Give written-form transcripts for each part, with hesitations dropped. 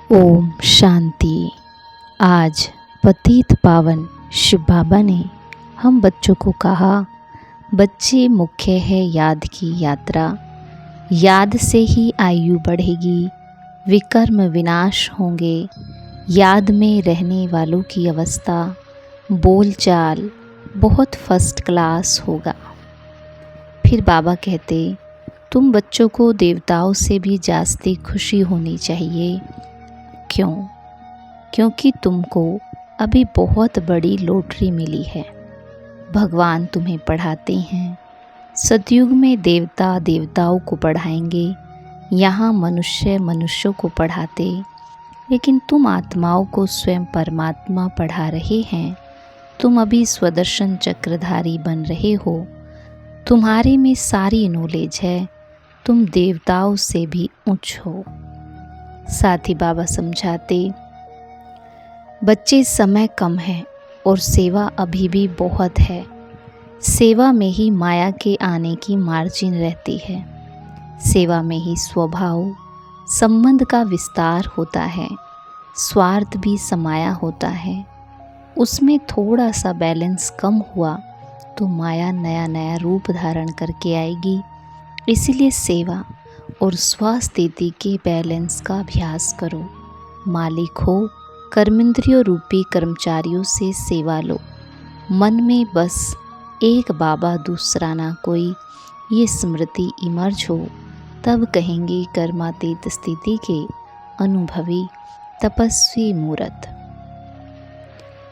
ओम शांति। आज पतित पावन शिव बाबा ने हम बच्चों को कहा, बच्चे मुख्य है याद की यात्रा। याद से ही आयु बढ़ेगी, विकर्म विनाश होंगे। याद में रहने वालों की अवस्था बोलचाल बहुत फर्स्ट क्लास होगा। फिर बाबा कहते, तुम बच्चों को देवताओं से भी जास्ती खुशी होनी चाहिए। क्यों? क्योंकि तुमको अभी बहुत बड़ी लॉटरी मिली है। भगवान तुम्हें पढ़ाते हैं। सतयुग में देवता देवताओं को पढ़ाएंगे, यहाँ मनुष्य मनुष्यों को पढ़ाते, लेकिन तुम आत्माओं को स्वयं परमात्मा पढ़ा रहे हैं। तुम अभी स्वदर्शन चक्रधारी बन रहे हो। तुम्हारे में सारी नॉलेज है। तुम देवताओं से भी उच्च हो। साथ ही बाबा समझाते, बच्चे समय कम है और सेवा अभी भी बहुत है। सेवा में ही माया के आने की मार्जिन रहती है। सेवा में ही स्वभाव संबंध का विस्तार होता है। स्वार्थ भी समाया होता है। उसमें थोड़ा सा बैलेंस कम हुआ तो माया नया नया रूप धारण करके आएगी। इसीलिए सेवा और स्वास्थिति के बैलेंस का अभ्यास करो। मालिक हो, कर्मेंद्रियों रूपी कर्मचारियों से सेवा लो। मन में बस एक बाबा दूसरा ना कोई, ये स्मृति इमर्ज हो, तब कहेंगे कर्मातीत स्थिति के अनुभवी तपस्वी मूर्त।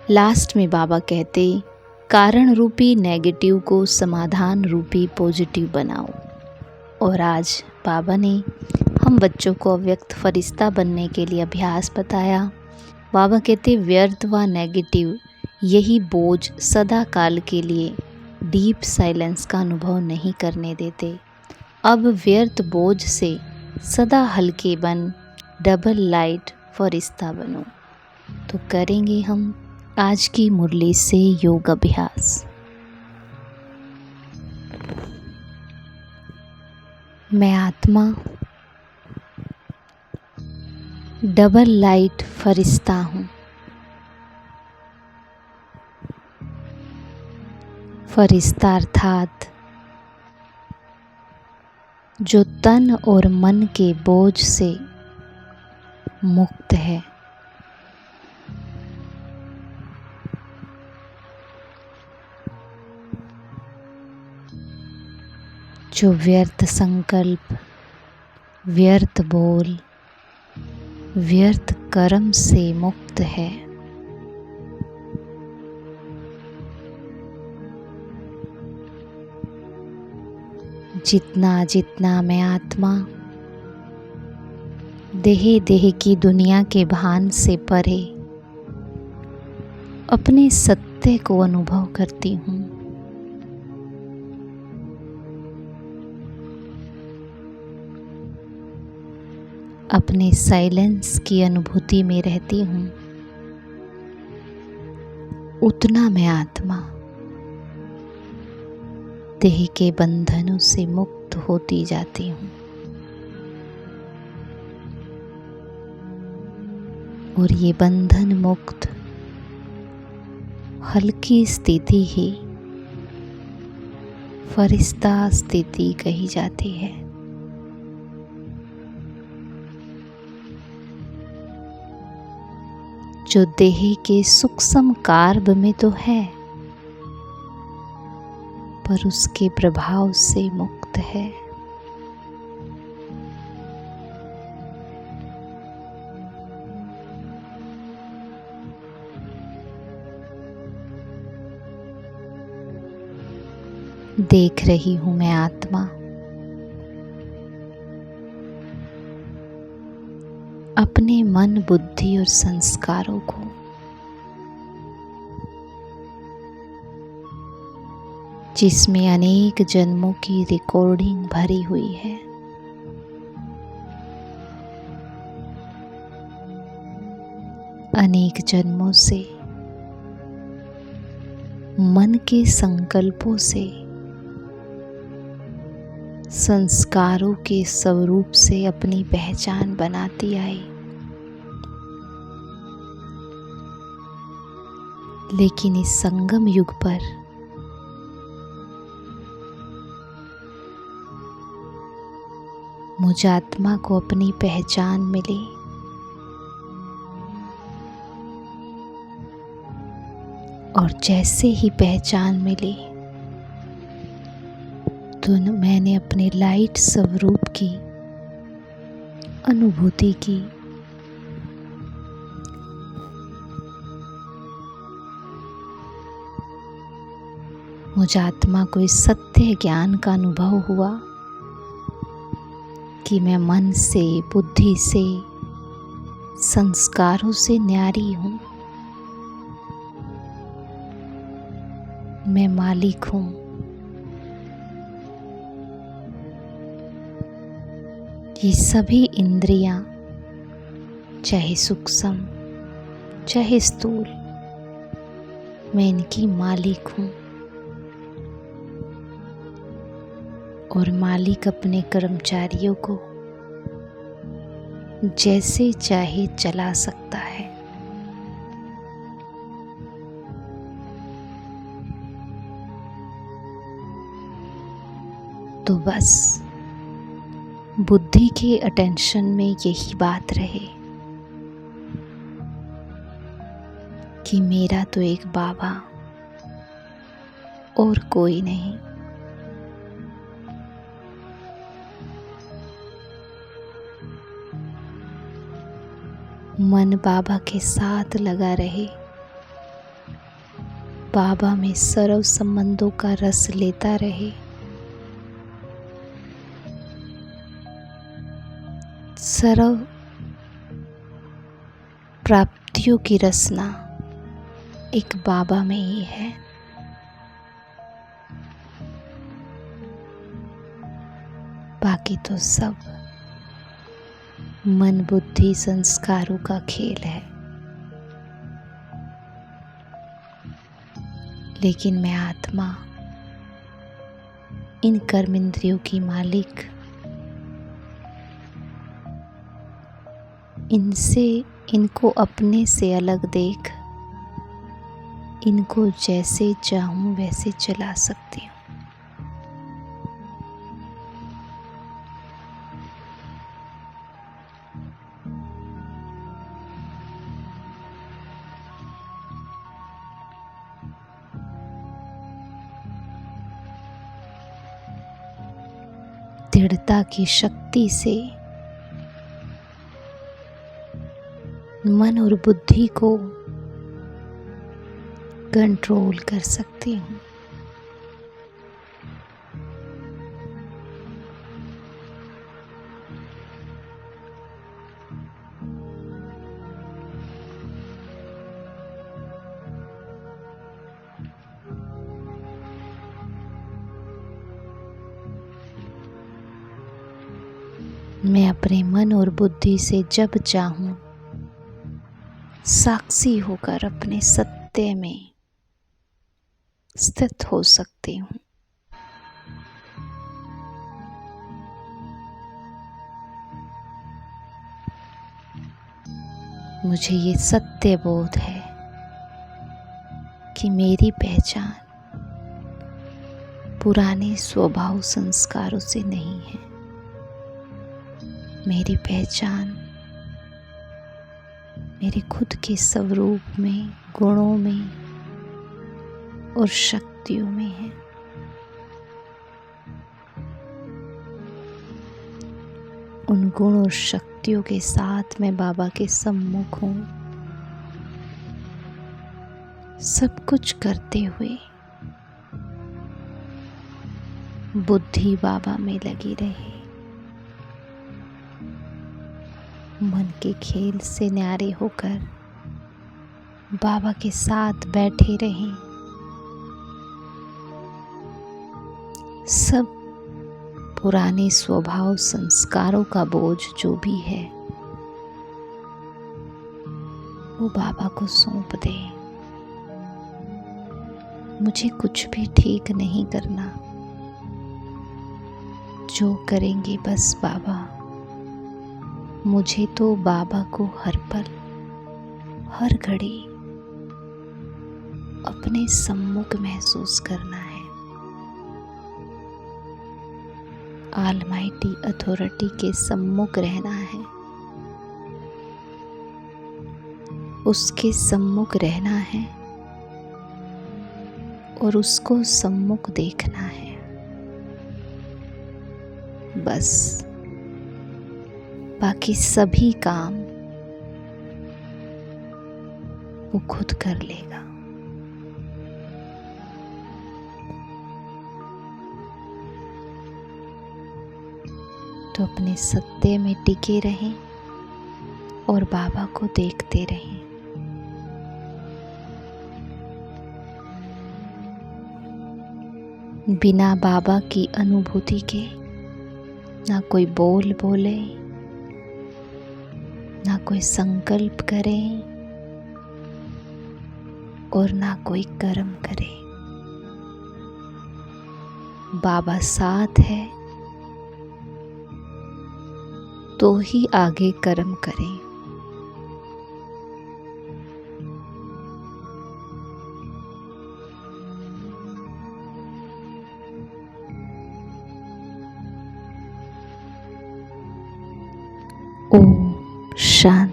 लास्ट में बाबा कहते, कारण रूपी नेगेटिव को समाधान रूपी पॉजिटिव बनाओ। और आज बाबा ने हम बच्चों को अव्यक्त फरिश्ता बनने के लिए अभ्यास बताया। बाबा कहते, व्यर्थ व नेगेटिव यही बोझ सदा काल के लिए डीप साइलेंस का अनुभव नहीं करने देते। अब व्यर्थ बोझ से सदा हल्के बन डबल लाइट फरिश्ता बनो। तो करेंगे हम आज की मुरली से योग अभ्यास। मैं आत्मा डबल लाइट फरिश्ता हूँ। फरिश्ता अर्थात जो तन और मन के बोझ से मुक्त है। जो व्यर्थ संकल्प, व्यर्थ बोल, व्यर्थ कर्म से मुक्त है। जितना जितना मैं आत्मा देह देह की दुनिया के भान से परे अपने सत्य को अनुभव करती हूँ, अपने साइलेंस की अनुभूति में रहती हूँ, उतना मैं आत्मा देह के बंधनों से मुक्त होती जाती हूँ। और ये बंधन मुक्त हल्की स्थिति ही फरिश्ता स्थिति कही जाती है। जो देह के सूक्ष्म कार्ब में तो है, पर उसके प्रभाव से मुक्त है। देख रही हूँ मैं आत्मा अपने मन बुद्धि और संस्कारों को जिसमें अनेक जन्मों की रिकॉर्डिंग भरी हुई है, अनेक जन्मों से मन के संकल्पों से संस्कारों के स्वरूप से अपनी पहचान बनाती आई। लेकिन इस संगम युग पर मुझ आत्मा को अपनी पहचान मिली। और जैसे ही पहचान मिली तो मैंने अपने लाइट स्वरूप की अनुभूति की। मुझ आत्मा को इस सत्य ज्ञान का अनुभव हुआ कि मैं मन से, बुद्धि से, संस्कारों से न्यारी हूँ। मैं मालिक हूँ। ये सभी इंद्रियां, चाहे सूक्ष्म चाहे स्थूल, मैं इनकी मालिक हूँ। और मालिक अपने कर्मचारियों को जैसे चाहे चला सकता है। तो बस बुद्धि के अटेंशन में यही बात रहे कि मेरा तो एक बाबा और कोई नहीं। मन बाबा के साथ लगा रहे, बाबा में सर्व संबंधों का रस लेता रहे, सर्व प्राप्तियों की रसना एक बाबा में ही है। बाकी तो सब मन, बुद्धि, संस्कारों का खेल है। लेकिन मैं आत्मा इन कर्म इंद्रियों की मालिक, इनको अपने से अलग देख इनको जैसे चाहूं वैसे चला सकती हूँ। दृढ़ता की शक्ति से मन और बुद्धि को कंट्रोल कर सकती हूँ। मैं अपने मन और बुद्धि से जब चाहूं साक्षी होकर अपने सत्य में स्थित हो सकती हूँ। मुझे ये सत्य बोध है कि मेरी पहचान पुराने स्वभाव संस्कारों से नहीं है। मेरी पहचान मेरे खुद के स्वरूप में, गुणों में और शक्तियों में है। उन गुण और शक्तियों के साथ मैं बाबा के सम्मुख हूँ, सब कुछ करते हुए बुद्धि बाबा में लगी रहे, मन के खेल से न्यारे होकर बाबा के साथ बैठे रहें। सब पुराने स्वभाव संस्कारों का बोझ जो भी है वो बाबा को सौंप दे। मुझे कुछ भी ठीक नहीं करना, जो करेंगे बस बाबा। मुझे तो बाबा को हर पल हर घड़ी अपने सम्मुख महसूस करना है। ऑलमाइटी अथॉरिटी के सम्मुख रहना है, उसके सम्मुख रहना है और उसको सम्मुख देखना है। बस बाकी सभी काम वो खुद कर लेगा। तो अपने सत्य में टिके रहें और बाबा को देखते रहें। बिना बाबा की अनुभूति के ना कोई बोल बोले, ना कोई संकल्प करे और ना कोई कर्म करे। बाबा साथ है तो ही आगे कर्म करें। ओम शांति।